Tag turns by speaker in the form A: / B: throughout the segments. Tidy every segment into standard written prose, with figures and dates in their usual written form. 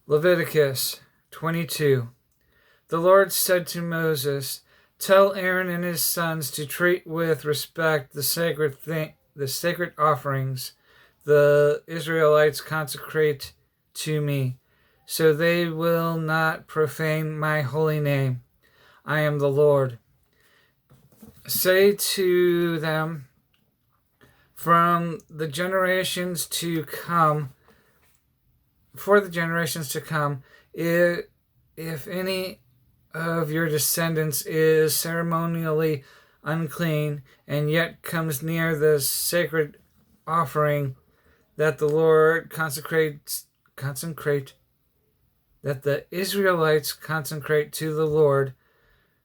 A: Leviticus 22. The Lord said to Moses, "Tell Aaron and his sons to treat with respect the sacred offerings the Israelites consecrate to me, so they will not profane my holy name. I am the Lord. Say to them, for the generations to come, if any of your descendants is ceremonially unclean and yet comes near the sacred offering that the Lord that the Israelites consecrate to the Lord,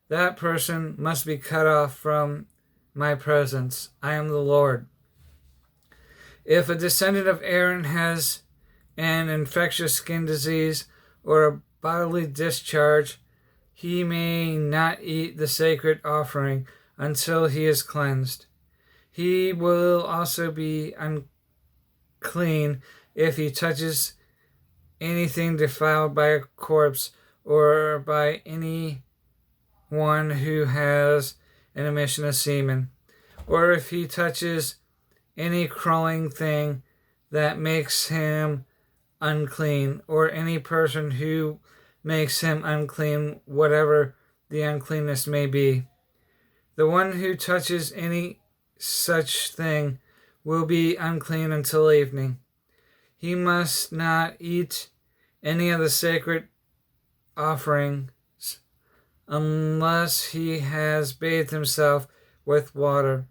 A: that person must be cut off from my presence. I am the Lord. If a descendant of Aaron has an infectious skin disease or a bodily discharge, he may not eat the sacred offering until he is cleansed. He will also be unclean if he touches anything defiled by a corpse or by anyone who has an emission of semen, or if he touches any crawling thing that makes him unclean, or any person who makes him unclean, whatever the uncleanness may be. The one who touches any such thing will be unclean until evening. He must not eat any of the sacred offerings unless he has bathed himself with water.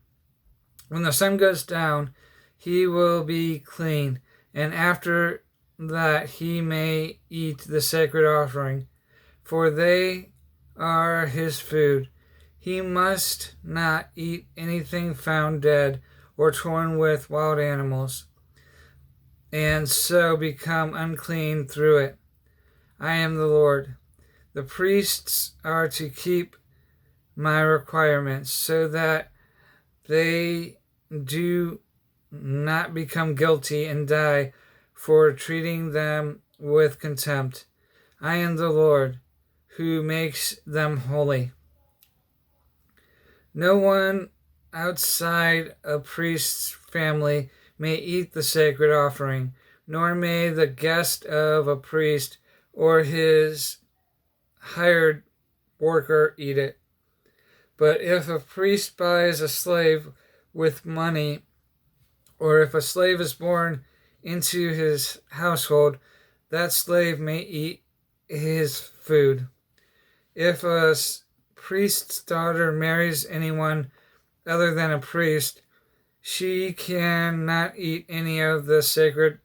A: When the sun goes down, he will be clean, and after that he may eat the sacred offering, for they are his food. He must not eat anything found dead or torn with wild animals, and so become unclean through it. I am the Lord. The priests are to keep my requirements so that they do not become guilty and die for treating them with contempt. I am the Lord who makes them holy. No one outside a priest's family may eat the sacred offering, nor may the guest of a priest or his hired worker eat it. But if a priest buys a slave with money, or if a slave is born into his household, that slave may eat his food. If a priest's daughter marries anyone other than a priest, she cannot eat any of the sacred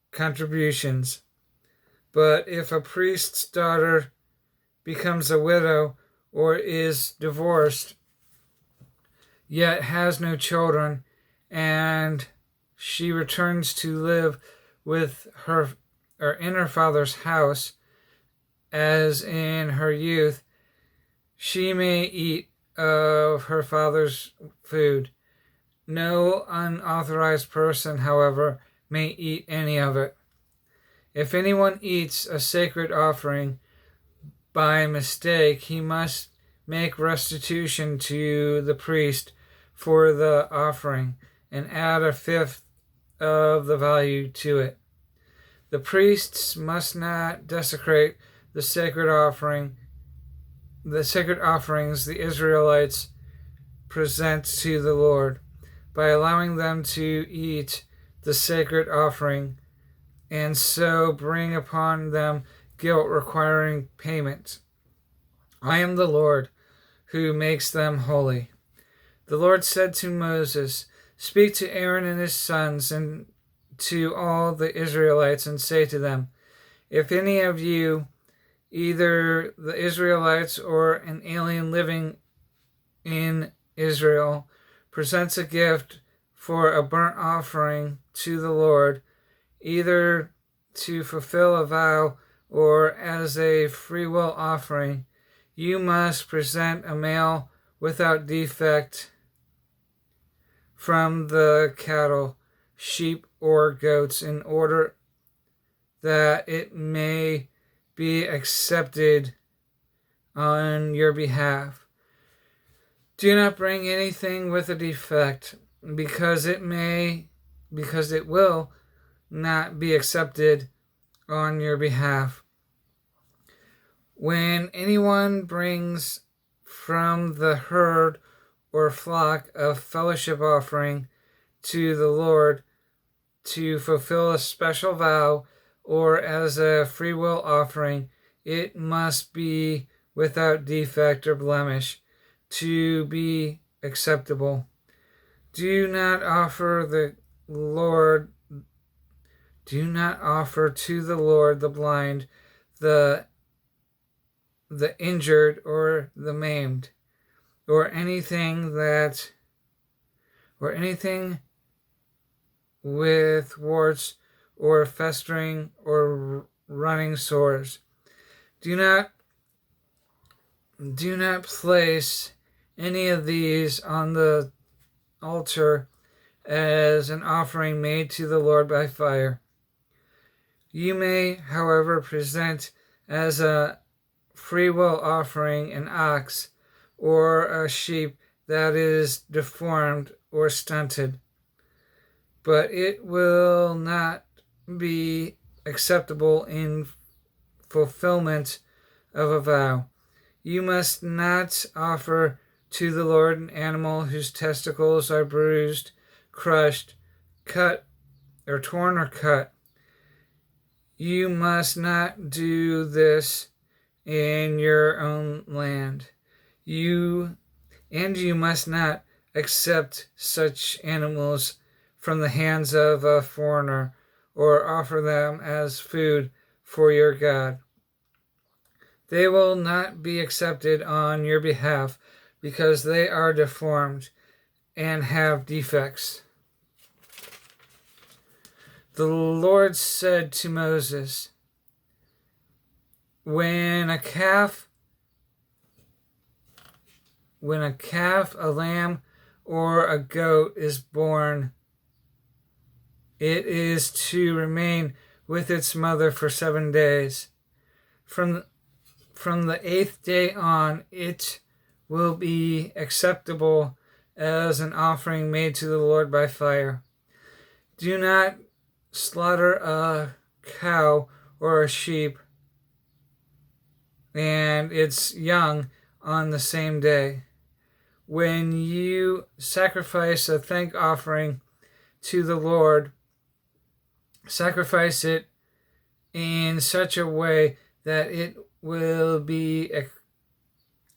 A: contributions. But if a priest's daughter becomes a widow or is divorced, yet has no children, and she returns to live with her or in her father's house as in her youth, she may eat of her father's food. No unauthorized person, however, may eat any of it. If anyone eats a sacred offering by mistake, he must make restitution to the priest for the offering and add a fifth of the value to it. The priests must not desecrate the sacred offerings the Israelites present to the Lord by allowing them to eat the sacred offering and so bring upon them guilt requiring payment. I am the Lord who makes them holy. The Lord said to Moses, "Speak to Aaron and his sons and to all the Israelites and say to them, if any of you, either the Israelites or an alien living in Israel, presents a gift for a burnt offering to the Lord, either to fulfill a vow or as a freewill offering, you must present a male without defect from the cattle, sheep, or goats in order that it may be accepted on your behalf. Do not bring anything with a defect, because it will not be accepted on your behalf. When anyone brings from the herd or flock a fellowship offering to the Lord to fulfill a special vow or as a freewill offering, it must be without defect or blemish to be acceptable. Do not offer to the Lord the blind, the injured, or the maimed, or anything with warts or festering or running sores. Do not place any of these on the altar as an offering made to the Lord by fire. You may, however, present as a freewill offering an ox or a sheep that is deformed or stunted, but it will not be acceptable in fulfillment of a vow. You must not offer to the Lord an animal whose testicles are bruised, crushed, cut, or torn or cut. You must not do this in your own land. You must not accept such animals from the hands of a foreigner or offer them as food for your God. They will not be accepted on your behalf because they are deformed and have defects. The Lord said to Moses, when a calf, a lamb, or a goat is born, it is to remain with its mother for 7 days. From the 8th day on, it will be acceptable as an offering made to the Lord by fire. Do not slaughter a cow or a sheep and its young on the same day. When you sacrifice a thank offering to the Lord, sacrifice it in such a way that it will be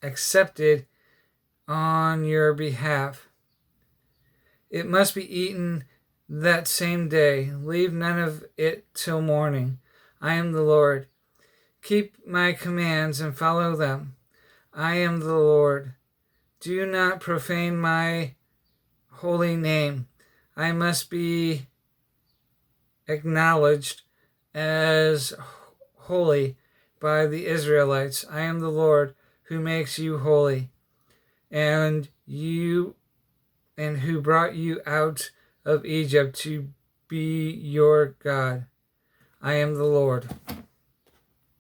A: accepted on your behalf. It must be eaten that same day. Leave none of it till morning. I am the Lord. Keep my commands and follow them. I am the Lord. Do not profane my holy name. I must be acknowledged as holy by the Israelites. I am the Lord who makes you holy, and who brought you out of Egypt to be your God. I am the Lord.